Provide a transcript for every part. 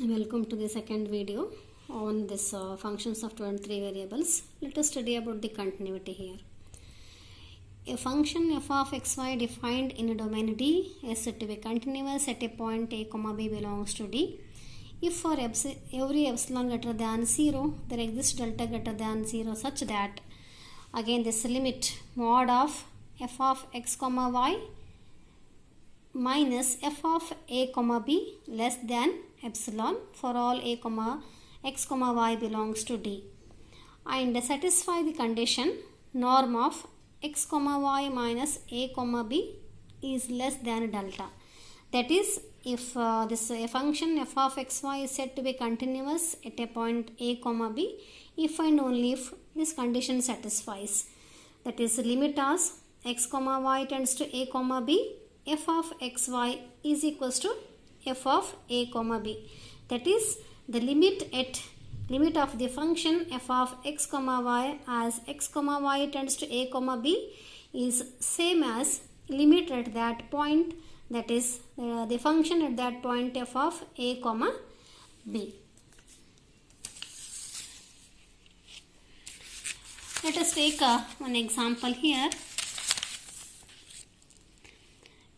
Welcome to the second video on this functions of 23 variables. Let us study about the continuity here. A function f of xy defined in a domain D is said to be continuous at a point a comma b belongs to D. If for every epsilon greater than 0 there exists delta greater than 0 such that again this limit mod of f of x comma y minus f of a comma b less than epsilon for all a comma x comma y belongs to D, and satisfy the condition norm of x comma y minus a comma b is less than delta. That is, if a function f of xy is said to be continuous at a point a comma b if and only if this condition satisfies. That is, limit as x comma y tends to a comma b, f of xy is equals to f of a comma b. That is, the limit of the function f of x comma y as x comma y tends to a comma b is same as limit at that point, that is the function at that point f of a comma b. Let us take one example here.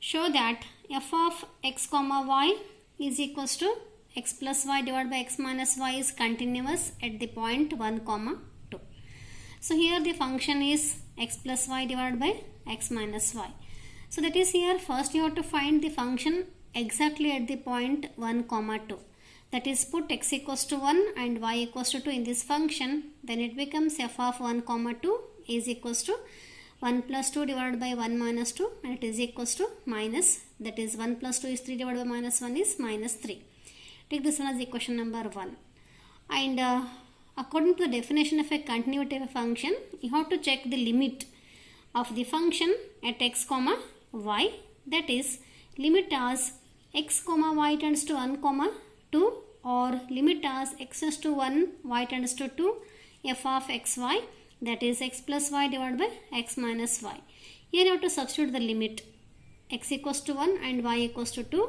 Show that f of x comma y is equals to x plus y divided by x minus y is continuous at the point 1 comma 2. So here the function is x plus y divided by x minus y. So that is, here first you have to find the function exactly at the point 1 comma 2. That is, put x equals to 1 and y equals to 2 in this function. Then it becomes f of 1 comma 2 is equals to 1 plus 2 divided by 1 minus 2, and it is equals to minus, that is 1 plus 2 is 3 divided by minus 1 is minus 3. Take this one as equation number 1. And according to the definition of a continuity of a function, you have to check the limit of the function at x comma y. That is, limit as x comma y tends to 1 comma 2 or limit as x tends to 1 y tends to 2 f of xy, that is x plus y divided by x minus y. Here you have to substitute the limit x equals to 1 and y equals to 2.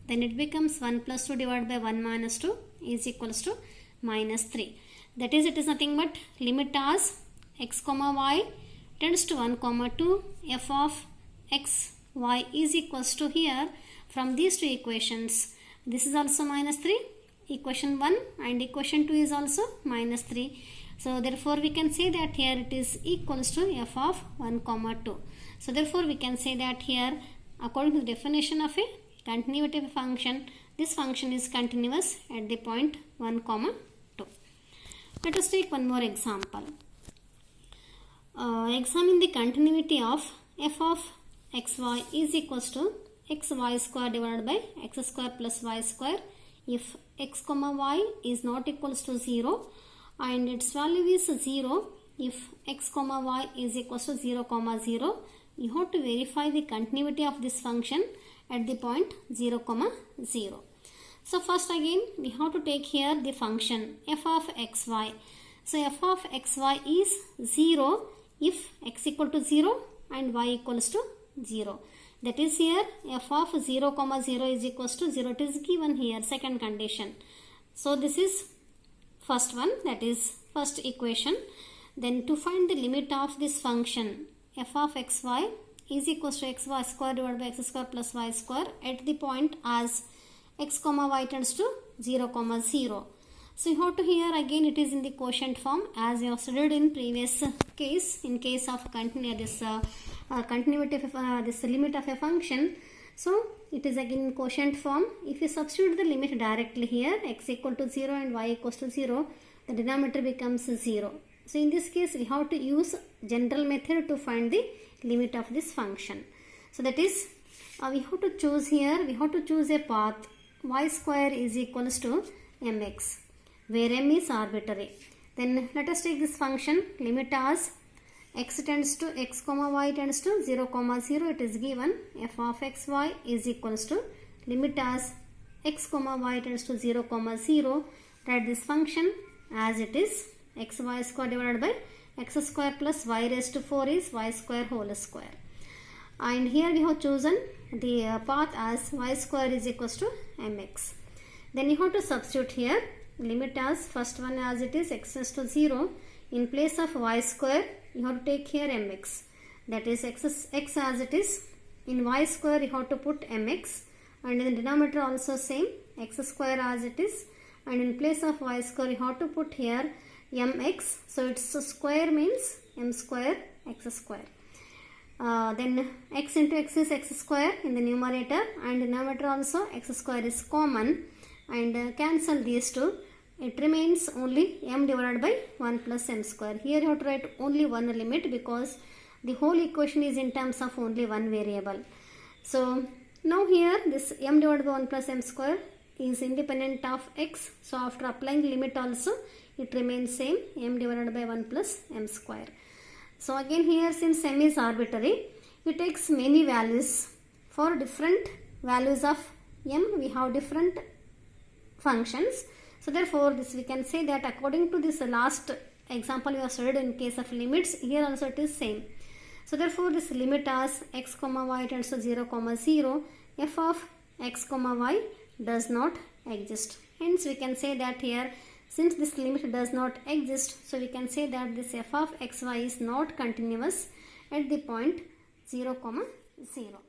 Then it becomes 1 plus 2 divided by 1 minus 2 is equals to minus 3. That is, it is nothing but limit as x comma y tends to 1 comma 2 f of x y is equals to, here from these two equations, this is also minus 3, equation 1 and equation 2 is also minus 3. So therefore we can say that here it is equals to f of 1 comma 2. So therefore we can say that here, according to the definition of a continuity of a function, this function is continuous at the point 1 comma 2. Let us take one more example. Examine the continuity of f of xy is equals to xy square divided by x square plus y square if x comma y is not equals to 0 and its value is 0 if x comma y is equals to 0 comma 0. You have to verify the continuity of this function at the point 0 comma 0. So first again we have to take here the function f of xy. So f of xy is 0 if x equal to 0 and y equals to 0. That is, here f of 0 comma 0 is equals to 0. It is given here, second condition. So this is first one, that is first equation. Then to find the limit of this function f of xy is equals to xy square divided by x square plus y square at the point as x comma y tends to 0 comma 0. So you have to, here again it is in the quotient form as you have studied in previous case, in case of continuity of this limit of a function. So it is again in quotient form. If you substitute the limit directly here, x equal to 0 and y equals to 0, the denominator becomes 0. So in this case we have to use general method to find the limit of this function. So that is, we have to choose here, we have to choose a path y square is equals to mx, where m is arbitrary. Then let us take this function limit as x tends to x comma y tends to 0 comma 0. It is given f of xy is equals to limit as x comma y tends to 0 comma 0. Write this function as it is xy square divided by x square plus y raised to 4 is y square whole square. And here we have chosen the path as y square is equals to mx. Then you have to substitute here limit as first one as it is x tends to 0. In place of y square you have to take here mx, that is x as it is. In y square you have to put mx, and in the denominator also same x square as it is, and in place of y square you have to put here mx, so its square means m square x square. Then x into x is x square in the numerator, and denominator also x square is common, and cancel these two. It remains only m divided by 1 plus m square. Here you have to write only one limit because the whole equation is in terms of only one variable. So now here this m divided by 1 plus m square is independent of x. So after applying limit also it remains same, m divided by 1 plus m square. So again here, since m is arbitrary, it takes many values. For different values of m we have different functions. So therefore this we can say that according to this last example we have studied in case of limits, here also it is same. So therefore this limit as x comma y tends to 0 comma 0, f of x comma y does not exist. Hence we can say that here, since this limit does not exist, so we can say that this f of xy is not continuous at the point 0 comma 0.